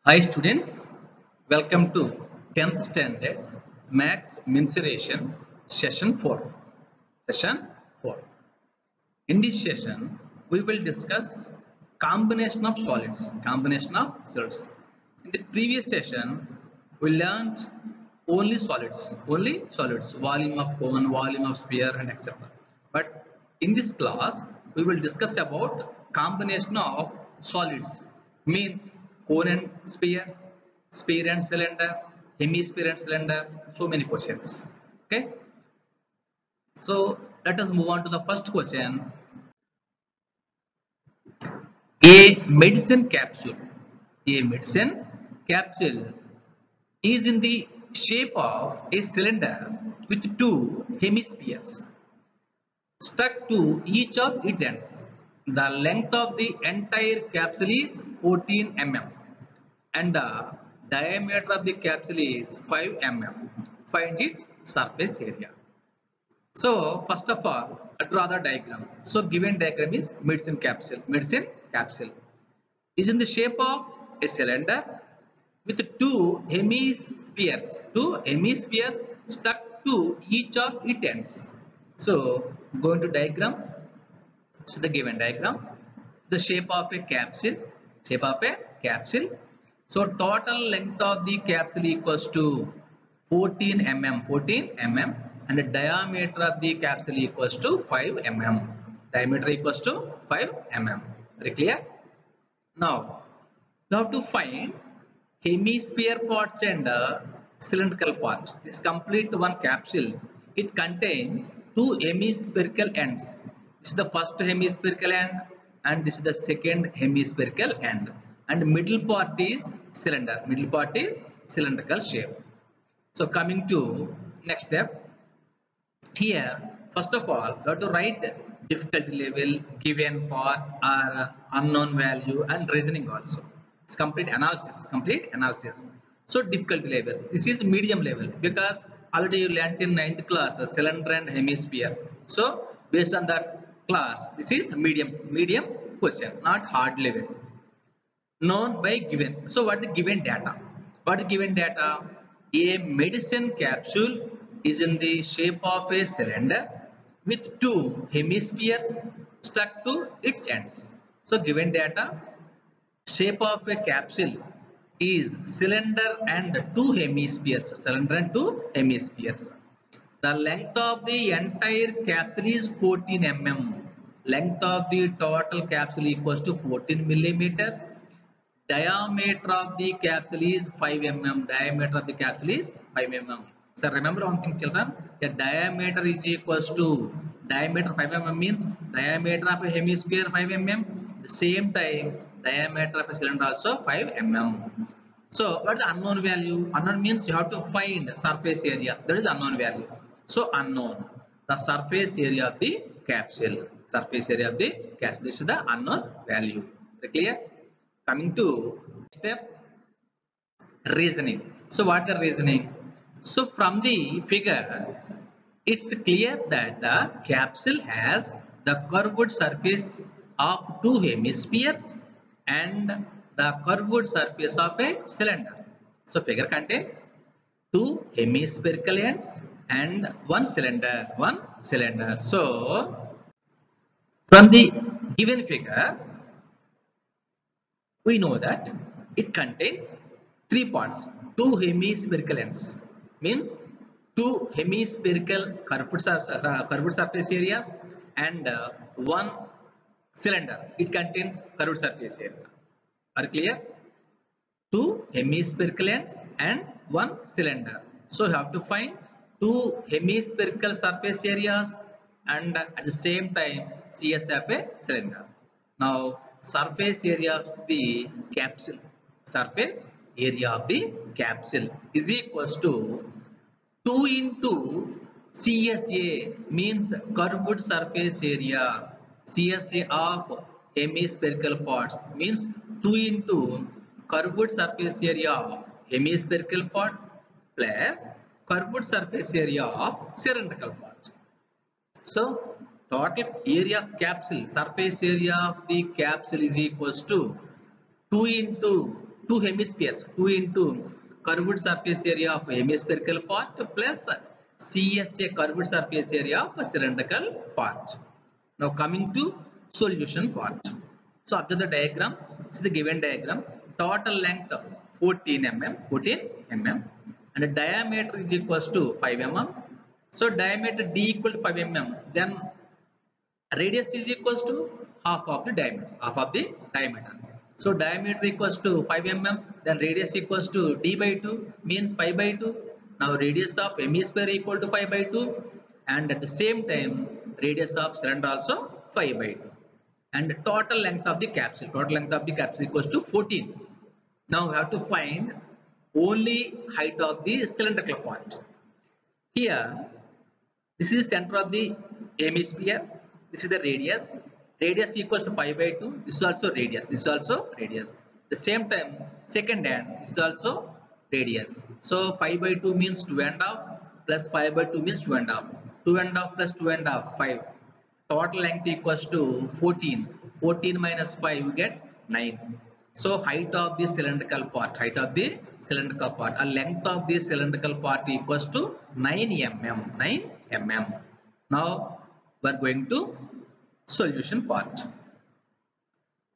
Hi students, welcome to 10th standard Maths Mensuration session 4. Session 4. In this session, we will discuss combination of solids. Combination of solids. In the previous session, we learned only solids, volume of cone, volume of sphere, and etc. But in this class, we will discuss about combination of solids. Means cone and sphere and cylinder, hemisphere and cylinder. So many questions. Okay. So let us move on to the first question. A medicine capsule. A medicine capsule is in the shape of a cylinder with two hemispheres stuck to each of its ends. The length of the entire capsule is 14 mm and the diameter of the capsule is 5 mm. Find its surface area. So first of all, draw the diagram. So given diagram is medicine capsule. Medicine capsule is in the shape of a cylinder with two hemispheres stuck to each of its ends. So go into diagram. So the given diagram, the shape of a capsule, So total length of the capsule equals to 14 mm, and the diameter of the capsule equals to 5 mm. Diameter equals to 5 mm. Very clear? Now you have to find hemisphere parts and cylindrical part. This complete one capsule. It contains two hemispherical ends. This is the first hemispherical end and this is the second hemispherical end. And middle part is cylinder. Middle part is cylindrical shape. So coming to next step. Here, first of all, you have to write difficulty level, given part or unknown value and reasoning also. It's complete analysis. So difficulty level. This is medium level because already you learnt in 9th class cylinder and hemisphere. So based on that class, this is medium question, not hard level. Known by given. So what is given data? What is given data? A medicine capsule is in the shape of a cylinder with two hemispheres stuck to its ends. So given data, shape of a capsule is cylinder and two hemispheres. The length of the entire capsule is 14 mm. Length of the total capsule equals to 14 millimeters. Diameter of the capsule is 5 mm. Diameter of the capsule is 5 mm. So remember one thing, children. The diameter is equals to diameter 5 mm means diameter of a hemisphere 5 mm. The same time diameter of a cylinder also 5 mm. So what is the unknown value? Unknown means you have to find surface area. That is the unknown value. So unknown. The surface area of the capsule. Surface area of the capsule. This is the unknown value. Clear? Coming to step reasoning. So what the reasoning? So from the figure, it's clear that the capsule has the curved surface of two hemispheres and the curved surface of a cylinder. So figure contains two hemispherical ends and one cylinder. So from the given figure, we know that it contains three parts. Two hemispherical ends means two hemispherical curved surface areas and one cylinder. It contains curved surface area. Are clear? Two hemispherical ends and one cylinder. So you have to find two hemispherical surface areas and at the same time CS of a cylinder. Now surface area of the capsule. Surface area of the capsule is equals to 2 into CSA means curved surface area. CSA of hemispherical parts means 2 into curved surface area of hemispherical part plus curved surface area of cylindrical part. So total area of capsule, surface area of the capsule is equals to 2 into two hemispheres, 2 into curved surface area of hemispherical part plus CSA curved surface area of a cylindrical part. Now coming to solution part. So observe the diagram. This is the given diagram. Total length 14 mm, 14 mm, and the diameter is equals to 5 mm. So diameter D equal to 5 mm. Then radius is equals to half of the diameter, So diameter equals to 5 mm, then radius equals to d by 2 means 5 by 2. Now radius of hemisphere equal to 5 by 2, and at the same time radius of cylinder also 5 by 2. And total length of the capsule, equals to 14. Now we have to find only height of the cylindrical part. Here, this is center of the hemisphere. This is the radius. Radius equals to 5 by 2. This is also radius. This is also radius. The same time, second hand, this is also radius. So 5 by 2 means 2.5 plus 5 by 2 means 2.5. 2.5 plus 2.5, 5. Total length equals to 14. 14 minus 5, you get 9. So height of the cylindrical part, a length of the cylindrical part equals to 9 mm. 9 mm. Now we are going to solution part.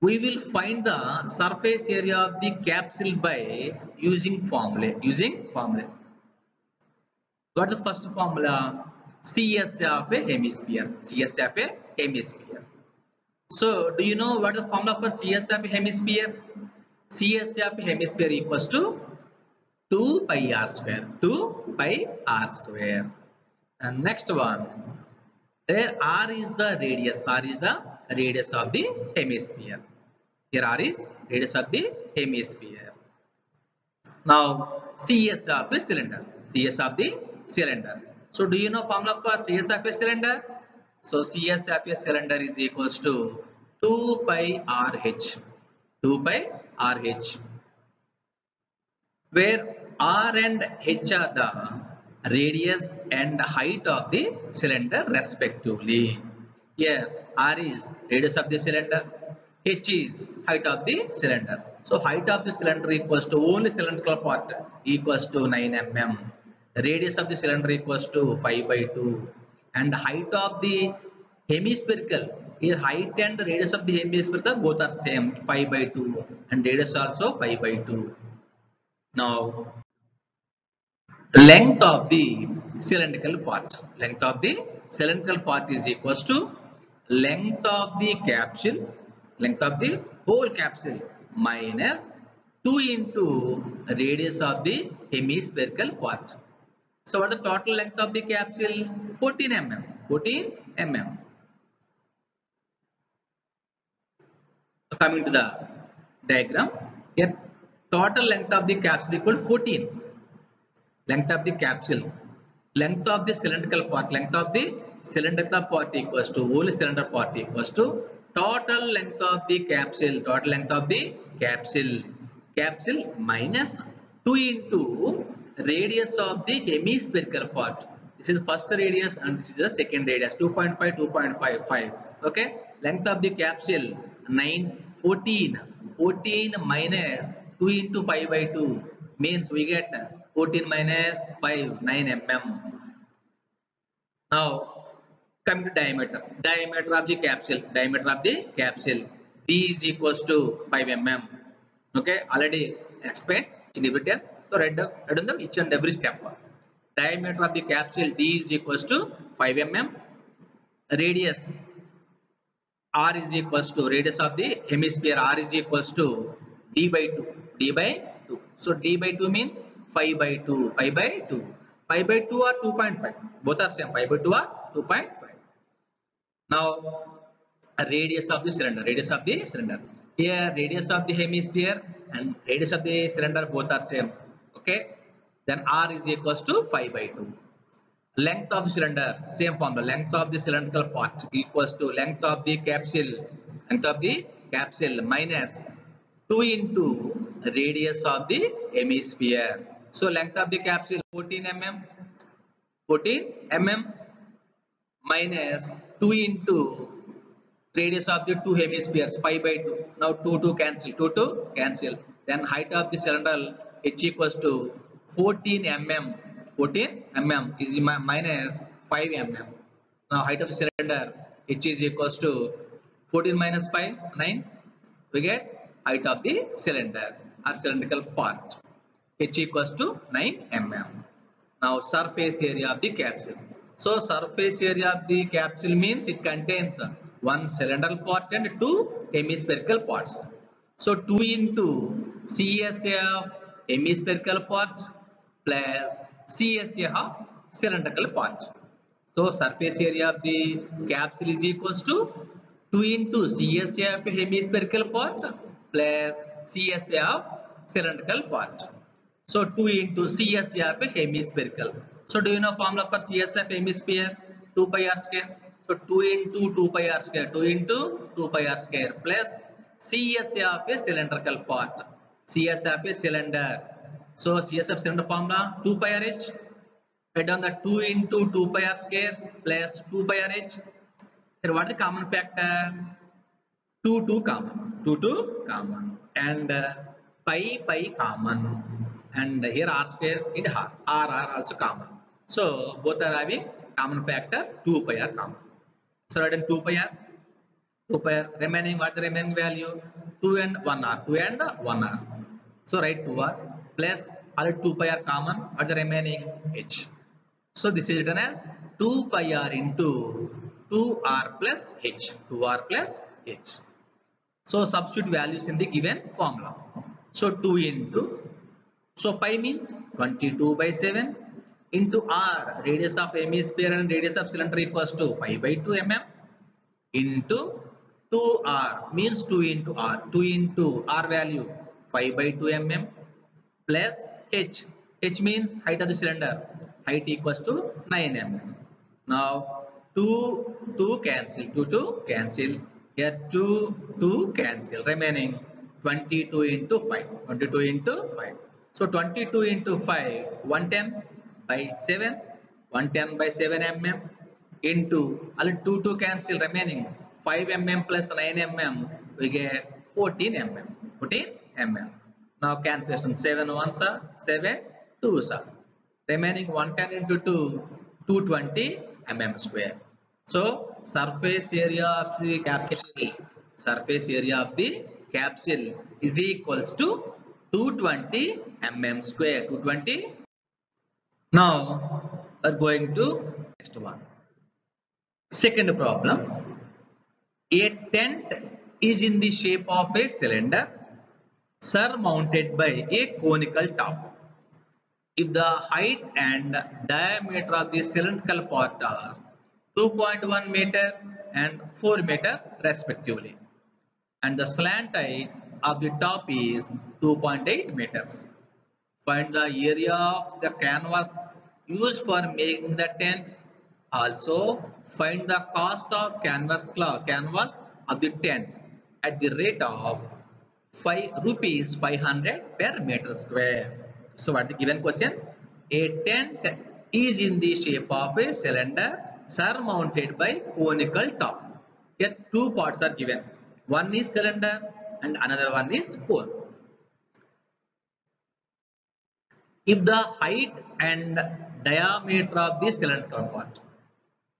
We will find the surface area of the capsule by using formula. What is the first formula? CS of a hemisphere. So do you know what is the formula for CS of a hemisphere? CS of a hemisphere equals to 2 pi r square. 2 pi r square. And next one. There r is the radius. R is the radius of the hemisphere. Here r is radius of the hemisphere. Now CS of a cylinder. So do you know formula for CS of a cylinder? So CS of a cylinder is equals to 2 pi RH. 2 pi RH. Where R and H are the radius and height of the cylinder respectively. Here R is radius of the cylinder, H is height of the cylinder. So height of the cylinder equals to only cylindrical part equals to 9 mm. Radius of the cylinder equals to 5 by 2, and height of the hemispherical, here height and the radius of the hemispherical both are same, 5 by 2, and radius also 5 by 2. Now length of the cylindrical part. Length of the cylindrical part is equals to length of the capsule, length of the whole capsule minus 2 into radius of the hemispherical part. So what is the total length of the capsule? 14 mm. 14 mm. Coming to the diagram, here total length of the capsule equal to 14. Length of the capsule, length of the cylindrical part, equals to whole cylinder part equals to total length of the capsule, capsule minus 2 into radius of the hemispherical part. This is first radius and this is the second radius, 2.5, 2.55. Okay, length of the capsule 14 minus 2 into 5 by 2 means we get 14 minus 5, 9 mm. Now coming to diameter of the capsule, D is equals to 5 mm. Okay, already explained in detail. So write down them each and every step. Diameter of the capsule D is equals to 5 mm. Radius R is equals to radius of the hemisphere, R is equals to D by 2. So D by 2 means 5 by 2. 5 by 2 or 2.5, both are same. 5 by 2 or 2.5. Now radius of the cylinder, here radius of the hemisphere and radius of the cylinder both are same. Okay, then R is equals to 5 by 2. Length of the cylinder, same formula, length of the cylindrical part equals to length of the capsule, minus 2 into radius of the hemisphere. So length of the capsule 14 mm minus 2 into radius of the two hemispheres 5 by 2. Now 2 cancel. Then height of the cylinder h equals to 14 mm. 14 mm is minus 5 mm. Now height of the cylinder h is equals to 14 minus 5, 9. We get height of the cylinder or cylindrical part h equals to 9 mm. Now surface area of the capsule. So surface area of the capsule means it contains one cylindrical part and two hemispherical parts. So 2 into CSA of hemispherical part plus CSA of cylindrical part. So surface area of the capsule is equals to 2 into CSA of hemispherical part plus CSA of cylindrical part. So 2 into CSA of hemispherical. So do you know formula for CSA of hemisphere? 2 pi r square. So 2 into 2 pi r square. 2 into 2 pi r square plus CSA of a cylindrical part. CSA of a cylinder. So CSA of cylinder formula 2 pi r h. Write down the 2 into 2 pi r square plus 2 pi r h. Here what is the common factor? 2 common. 2 common. And pi common. And here r square in r also common. So both are having common factor 2 pi r common. So write in 2 pi r. 2 pi r remaining, what the remaining value? 2 and 1 r. 2 and 1 r. So write 2 r plus all 2 pi r common, what the remaining? H. So this is written as 2 pi r into 2r plus h. 2r plus h. So substitute values in the given formula. So 2 into, so pi means 22 by 7 into r, radius of hemisphere and radius of cylinder equals to 5 by 2 mm into 2r means 2 into r. 2 into r value 5 by 2 mm plus h. H means height of the cylinder. Height equals to 9 mm. Now 2 cancel. 2 cancel. Here 2 cancel. Remaining 22 into 5. 22 into 5. So 22 into 5, 110 by 7. 110 by 7 mm into 2 cancel. Remaining 5 mm plus 9 mm. We get 14 mm. 14 mm. Now cancellation 7 ones are 7 2s are. Remaining 110 into 2, 220 mm square. So surface area of the capsule, is equals to 220 mm square. 220. Now we are going to next one. Second problem. A tent is in the shape of a cylinder surmounted by a conical top. If the height and diameter of the cylindrical part are 2.1 meter and 4 meters respectively, and the slant height of the top is 2.8 meters, find the area of the canvas used for making the tent. Also, find the cost of canvas of the tent at the rate of rupees 500 per meter square. So what the given question? A tent is in the shape of a cylinder surmounted by conical top. Here two parts are given. One is cylinder and another one is cone. If the height and diameter of the cylindrical part,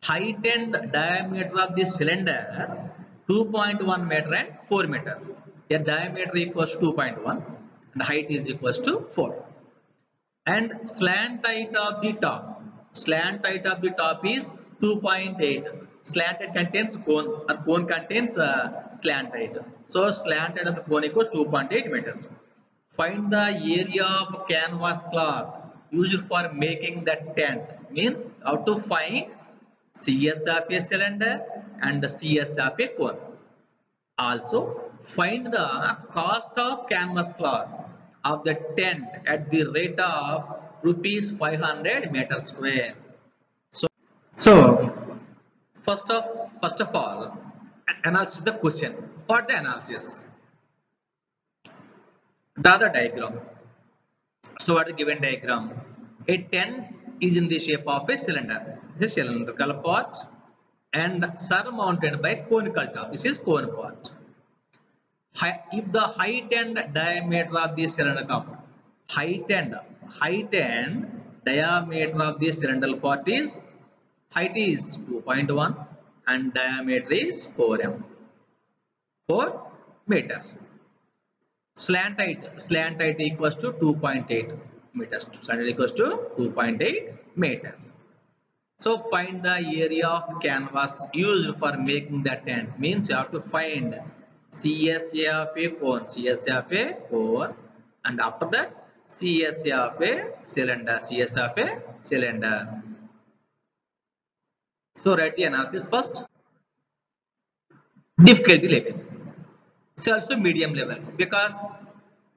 height and diameter of the cylinder 2.1 meter and 4 meters. Here diameter equals 2.1 and height is equals to 4. And slant height of the top. Slant height of the top is 2.8. Slant height contains cone, or cone contains slant height. So slant height of the cone equals 2.8 meters. Find the area of canvas cloth used for making the tent. Means how to find CS of a cylinder and the CS of a cone. Also find the cost of canvas cloth of the tent at the rate of rupees 500 meter square. So first of all, analysis the question. What the analysis? Draw the diagram. So what is the given diagram? A tent is in the shape of a cylinder. This is cylindrical part and surmounted by conical top. This is cone part. If the height and diameter of the cylinder cup, height and height and diameter of the cylindrical part is, height is 2.1 and diameter is 4 meters. Slant height equals to 2.8 meters. Slant height equals to 2.8 meters. So find the area of canvas used for making the tent. Means you have to find CSA of a cone, CSA of a cone, and after that CSA of a cylinder, CSA of a cylinder. So write the analysis first. Difficulty level. So also medium level, because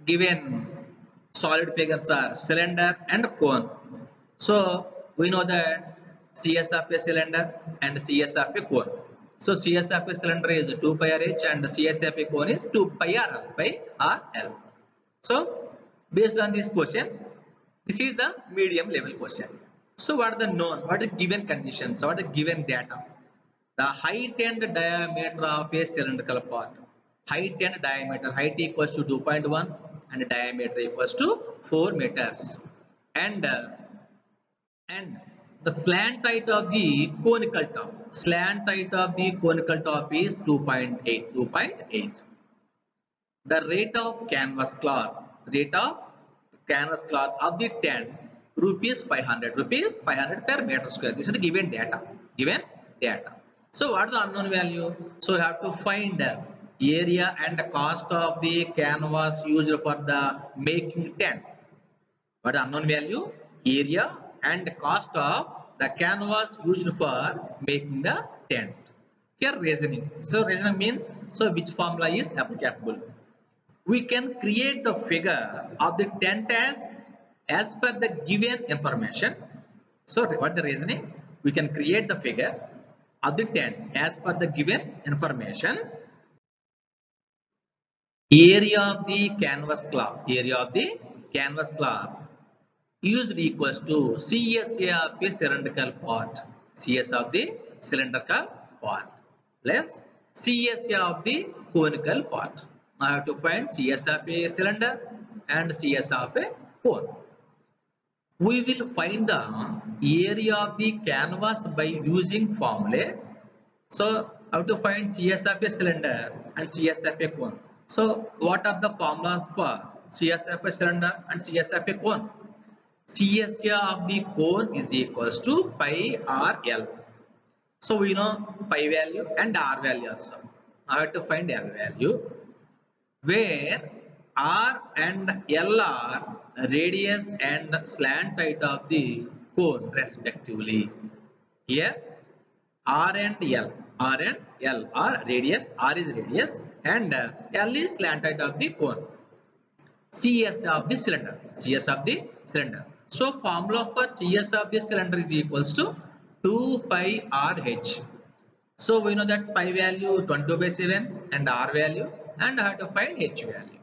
given solid figures are cylinder and cone. So we know that CS of a cylinder and CS of a cone. So CS of a cylinder is 2 pi r h and CS of a cone is 2 pi r l by r l. So based on this question, this is the medium level question. So what are the known, what are the given conditions, what are the given data? The height and diameter of a cylindrical part. Height and diameter, height equals to 2.1 and diameter equals to 4 meters. And the slant height of the conical top. Slant height of the conical top is 2.8. The rate of canvas cloth, of the tent, rupees 500 per meter square. This is the given data. So what is the unknown value? So you have to find area and cost of the canvas used for the making tent. What is the unknown value? Area and cost of the canvas used for making the tent. Here reasoning. So reasoning means, so which formula is applicable? We can create the figure of the tent as per the given information. So what the reasoning? We can create the figure of the tent as per the given information. Area of the canvas cloth, used equals to CSA of the cylindrical part, CS of the cylindrical part plus CSA of the conical part. Now I have to find CS of a cylinder and CS of a cone. We will find the area of the canvas by using formula. So how to find CS of a cylinder and CS of a cone? So what are the formulas for CS of a cylinder and CS of a cone? CSA of the cone is equals to pi r l. So we know pi value and r value also. Now I have to find l value, where r and l are radius and slant height of the cone respectively. Here r and l are radius, r is radius and l is slant height of the cone. CS of the cylinder. So formula for CS of the cylinder is equals to 2 pi r h. So we know that pi value 22/7 and r value, and I have to find h value.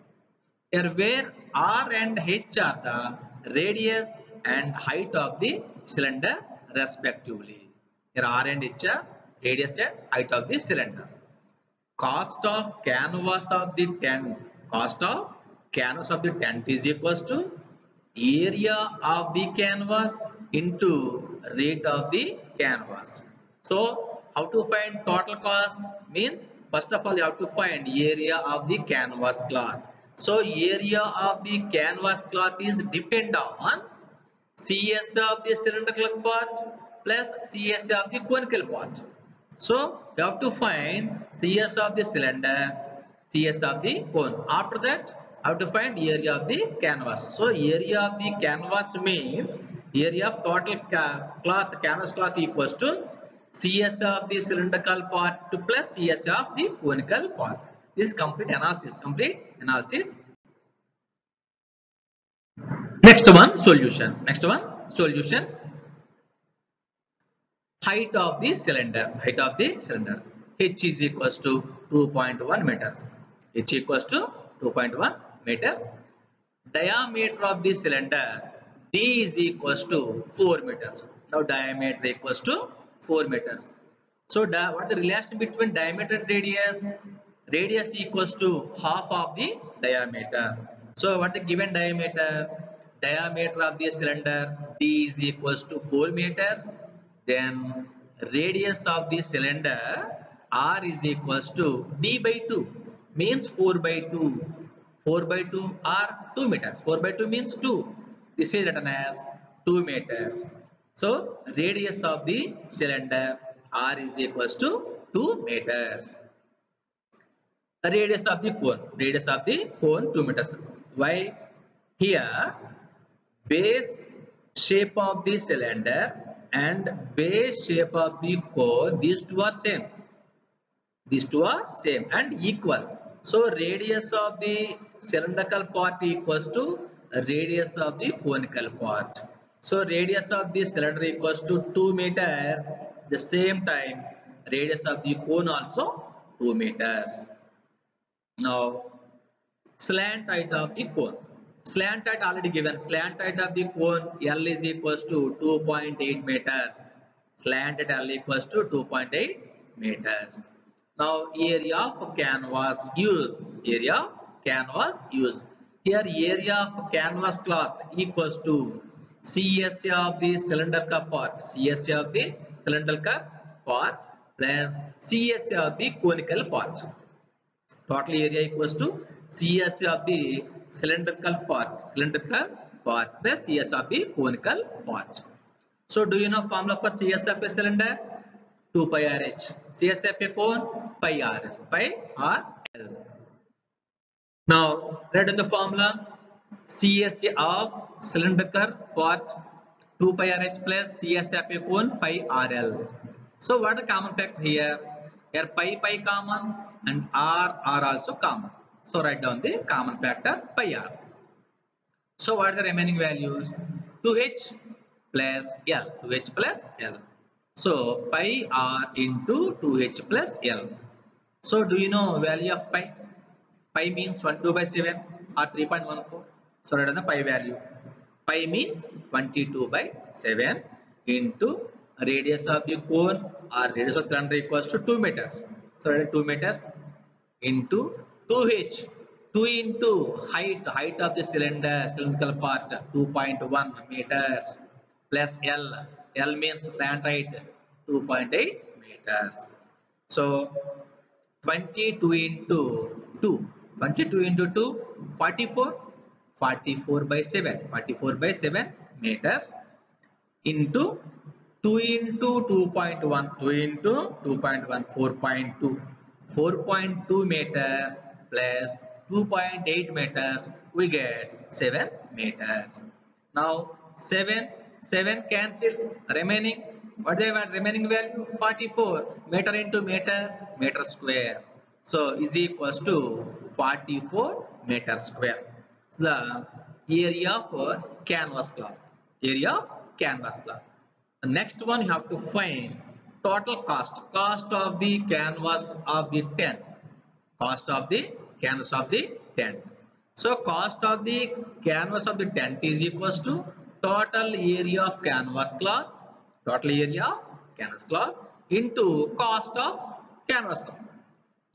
Here where r and h are the radius and height of the cylinder respectively. Here r and h are radius and height of the cylinder. Cost of canvas of the tent. Cost of canvas of the tent is equals to area of the canvas into rate of the canvas. So how to find total cost? Means first of all you have to find area of the canvas cloth. So area of the canvas cloth is depend on CS of the cylindrical part plus CS of the conical part. So you have to find CS of the cylinder, CS of the cone. After that, I have to find area of the canvas. So area of the canvas means area of total canvas cloth equals to CS of the cylindrical part plus CS of the conical part. This is complete analysis. Next one, solution. Height of the cylinder. H is equals to 2.1 meters. Diameter of the cylinder, D is equals to 4 meters. Now diameter equals to 4 meters. So what is the relation between diameter and radius? radius equals to half of the diameter. So what the given diameter? Diameter of the cylinder D is equals to 4 meters. Then radius of the cylinder R is equals to D by 2 means 4 by 2. 4 by 2 are 2 meters. 4 by 2 means 2. This is written as 2 meters. So radius of the cylinder R is equals to 2 meters. Radius of the cone 2 meters. Why? Here base shape of the cylinder and base shape of the cone, these two are same. These two are same and equal. So radius of the cylindrical part equals to radius of the conical part. So radius of the cylinder equals to 2 meters. The same time radius of the cone also 2 meters. Now slant height of the cone. Slant height already given. Slant height of the cone L is equals to 2.8 meters. Slant height L equals to 2.8 meters. Now area of canvas used. Area of canvas used. Here area of canvas cloth equals to CSA of the cylindrical part. CSA of the cylindrical part plus CSA of the conical part. Total area equals to CS of the cylindrical part plus CS of the conical part. So do you know formula for CS of a cylinder? 2 pi RH. CS of a cone pi R. Pi RL. Now write in the formula CS of cylindrical part 2 pi RH plus CS of a cone pi RL. So what is the common factor here? Here pi common and R also common. So write down the common factor pi R. So what are the remaining values? 2H plus L. 2H plus L. So pi R into 2H plus L. So do you know value of pi? Pi means 22 by 7 or 3.14. So write down the pi value. Pi means 22 by 7 into radius of the cone or radius of cylinder equals to 2 meters. So 2 meters into 2h, 2 into height of the cylindrical part 2.1 meters plus L means slant height 2.8 meters. So 22 into 2, 22 into 2, 44, 44 by 7 meters into 2 into 2.1, 2 into 2.1, 4.2, 4.2 meters plus 2.8 meters, we get 7 meters. Now 7 cancel, remaining, what they were remaining value? 44 meter into meter square. So is equals to 44 meter square. So the area of canvas cloth. Area of canvas cloth. The next one you have to find total cost of the canvas of the tent. Cost of the canvas of the tent. So cost of the canvas of the tent is equals to total area of canvas cloth, into cost of canvas cloth.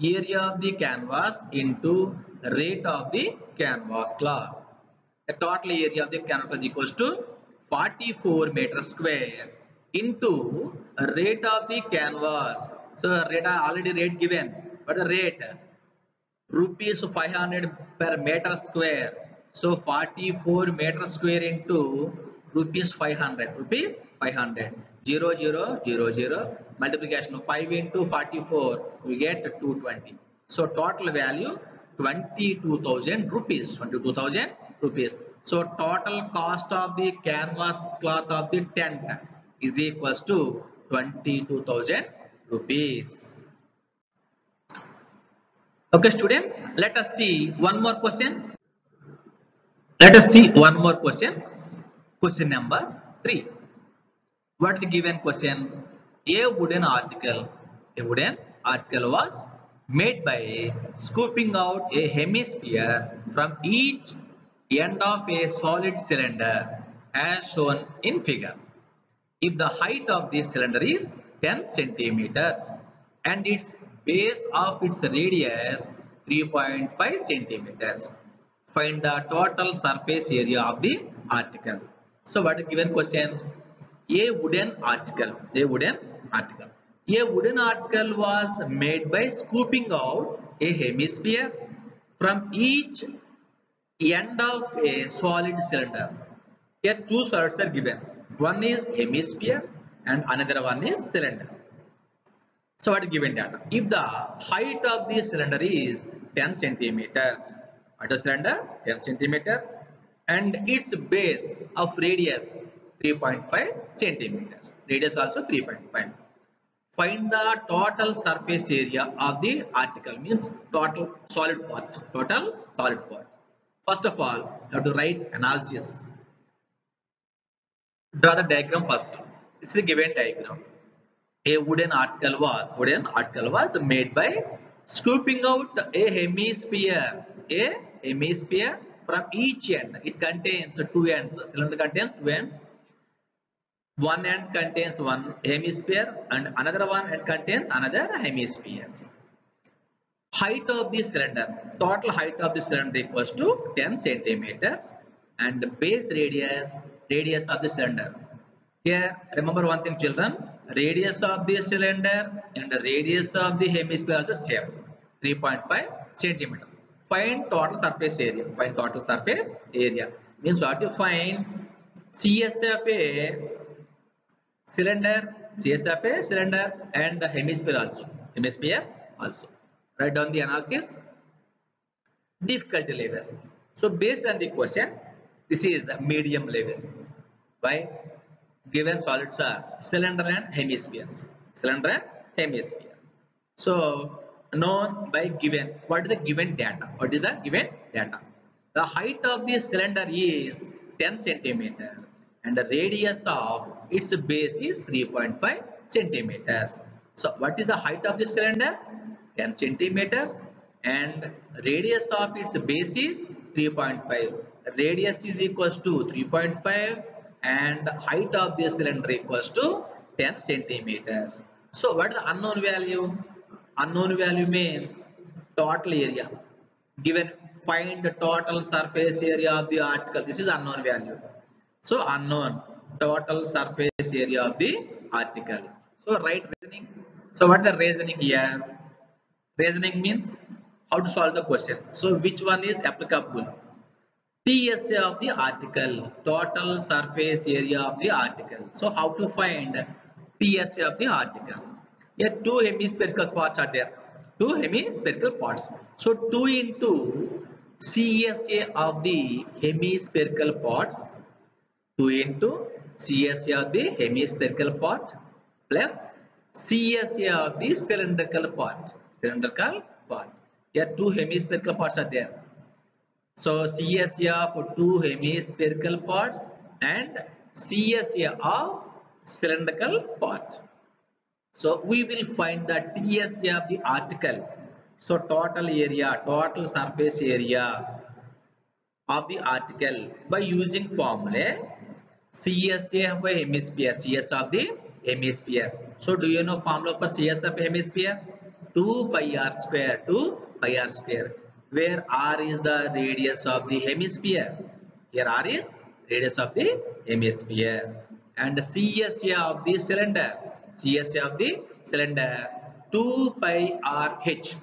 Area of the canvas into rate of the canvas cloth. The total area of the canvas is equals to 44 meters square into rate of the canvas. So rate already rate given. What the rate? Rupees 500 per meter square. So 44 meter square into rupees 500. 0 0 0 0 multiplication of 5 into 44 we get 220. So total value 22,000 rupees. 22,000 rupees. So total cost of the canvas cloth of the tent is equals to 22,000 rupees. Okay students, let us see one more question. Question number 3. What is the given question? A wooden article was made by scooping out a hemisphere from each end of a solid cylinder as shown in figure. If the height of this cylinder is 10 centimeters and its base of its radius 3.5 centimeters. Find the total surface area of the article. So what is given question? A wooden article. A wooden article. A wooden article was made by scooping out a hemisphere from each end of a solid cylinder. Here two solids are given. One is hemisphere and another one is cylinder. So what is given data? If the height of the cylinder is 10 centimeters, what is cylinder? 10 centimeters, and its base of radius 3.5 centimeters. Radius also 3.5. Find the total surface area of the article, means total solid part. Total solid part. First of all, you have to write analysis. Draw the diagram first. This is the given diagram. A wooden article was made by scooping out a hemisphere from each end. It contains two ends. The cylinder contains two ends. One end contains one hemisphere and another one end contains another hemisphere. Height of the cylinder, total height of the cylinder equals to 10 centimeters, and base radius of the cylinder. Here remember one thing children, radius of the cylinder and the radius of the hemisphere are the same, 3.5 centimeters. Find total surface area. Find total surface area means what you find CSFA cylinder, and the hemispheres also. Write down the analysis. Difficulty level. So based on the question, this is the medium level. Why? Given solids are cylinder and hemispheres. So known by given. What is the given data? The height of the cylinder is 10 centimeter and the radius of its base is 3.5 centimeters. So what is the height of the cylinder? 10 centimeters and radius of its base is 3.5. Radius is equals to 3.5 and height of the cylinder equals to 10 centimeters. So what is the unknown value? Unknown value means total area. Given find the total surface area of the article. This is unknown value. So unknown total surface area of the article. So write reasoning. So what is the reasoning here? Reasoning means how to solve the question. So which one is applicable? TSA of the article, total surface area of the article. So how to find TSA of the article? Here two hemispherical parts are there. Two hemispherical parts. So 2 into CSA of the hemispherical parts. 2 into CSA of the hemispherical part plus CSA of the cylindrical part. Here two hemispherical parts are there. So CSA for two hemispherical parts and CSA of cylindrical part. So we will find the TSA of the article. So total area, total surface area of the article by using formula CSA of a hemisphere, CS of the hemisphere. So do you know formula for CS of a hemisphere? 2 pi r square, where r is the radius of the hemisphere. Here r is radius of the hemisphere. And CSA of the cylinder, 2 pi RH.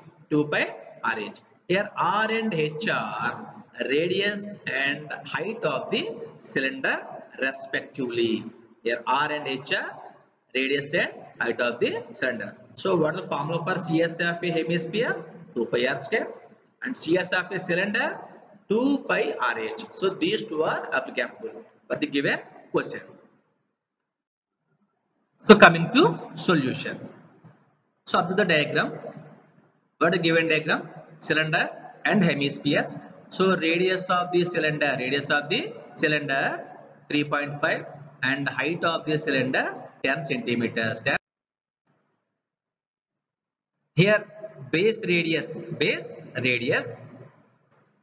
Here r and h are radius and height of the cylinder respectively. Here r and h are radius and height of the cylinder. So what is the formula for CSA of a hemisphere? 2 pi r square, and CSA of a cylinder 2 pi RH. So these two are applicable for the given question. So coming to solution. So up to the diagram. What is given diagram? Cylinder and hemispheres. So radius of the cylinder 3.5 and height of the cylinder 10 centimeters. Here base radius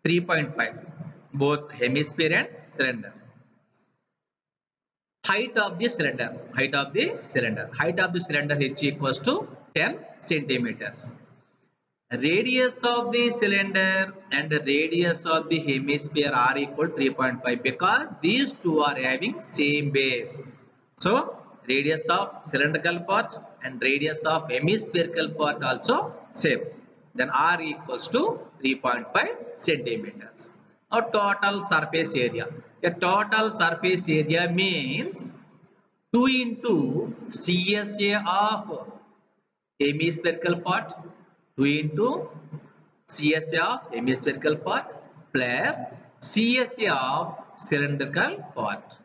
3.5, both hemisphere and cylinder. Height of the cylinder H equals to 10 centimeters. Radius of the cylinder and the radius of the hemisphere are equal to 3.5 because these two are having same base. So radius of cylindrical part and radius of hemispherical part also same. Then R equals to 3.5 centimeters. Now total surface area. The total surface area means 2 into CSA of hemispherical part 2 into CSA of hemispherical part plus CSA of cylindrical part.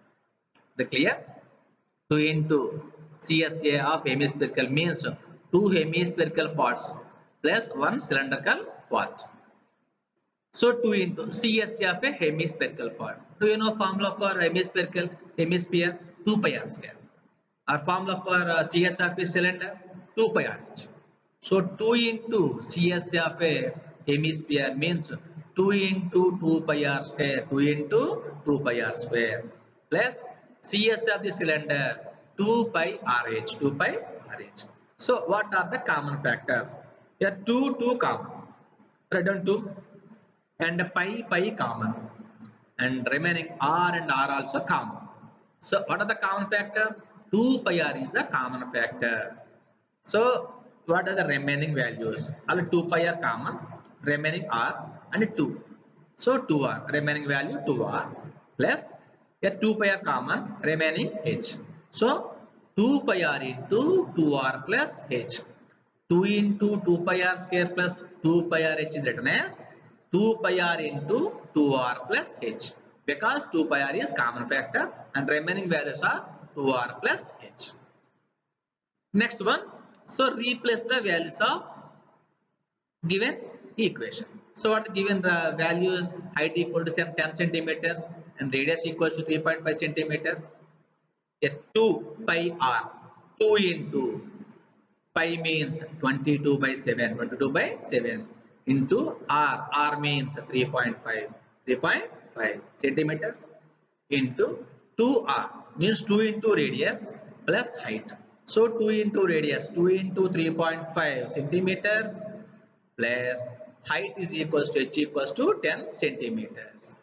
The clear? 2 into CSA of hemispherical means 2 hemispherical parts plus 1 cylindrical part. So 2 into CSA of a hemispherical part. Do you know formula for hemispherical hemisphere? 2 pi r square. Our formula for CSA of a cylinder? 2 pi r h. So 2 into CSA of a hemisphere means 2 into 2 pi r square, 2 into 2 pi r square plus CSA of the cylinder 2 pi RH, 2 pi RH. So what are the common factors? Here 2 common, write down 2 and pi common and remaining R and R also common. So what are the common factor? 2 pi r is the common factor. So what are the remaining values? All 2 pi are common, remaining r and 2. So 2r, remaining value 2r plus here 2 pi are common, remaining h. So 2 pi r into 2r plus h. 2 into 2 pi r square plus 2 pi r h is written as 2 pi r into 2r plus h because 2 pi r is common factor and remaining values are 2r plus h. Next one. So replace the values of given equation. So what given the values? Height equal to 10 centimeters and radius equals to 3.5 centimeters. Here 2 pi r, 2 into pi means 22 by 7, 22 by 7 into r, r means 3.5 centimeters into 2r means 2 into radius plus height. So 2 into radius, 2 into 3.5 centimeters plus height is equals to h equals to 10 centimeters.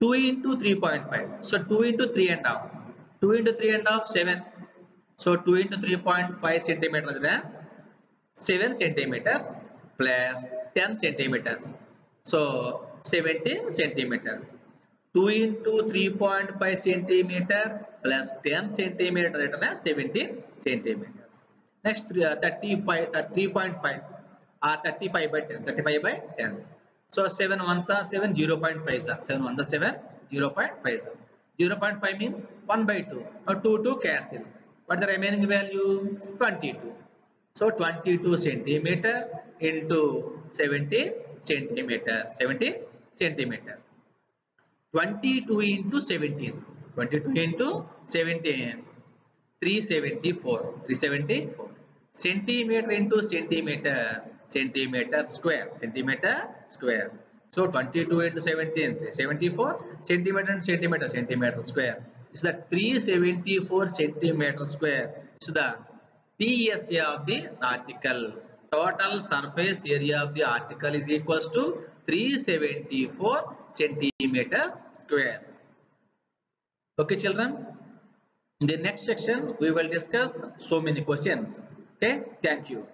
2 into 3.5. So 2 into 3 and half. 2 into 3 and half 7. So 2 into 3.5 centimeters is 7 centimeters plus 10 centimeters. So 17 centimeters. 2 into 3.5 centimeter plus 10 centimeter written as 17 centimeters. Next 3.5 35 by 10, 35 by 10. So 7 ones are 7, 0.5 is 7 1 the 7, 0.5 is 0.5 means 1 by 2 or 2 cancel. What the remaining value? 22. So 22 centimeters into 17 centimeters, 17 centimeters. 22 into 17, 22 into 17, 374 centimeter into centimeter, centimeter square. So 22 into 17, 374 centimeter and centimeter square. Is the 374 centimeter square. So the TSA of the article, total surface area of the article is equals to 374 centimeter square. Okay children, in the next section we will discuss so many questions. Okay, thank you.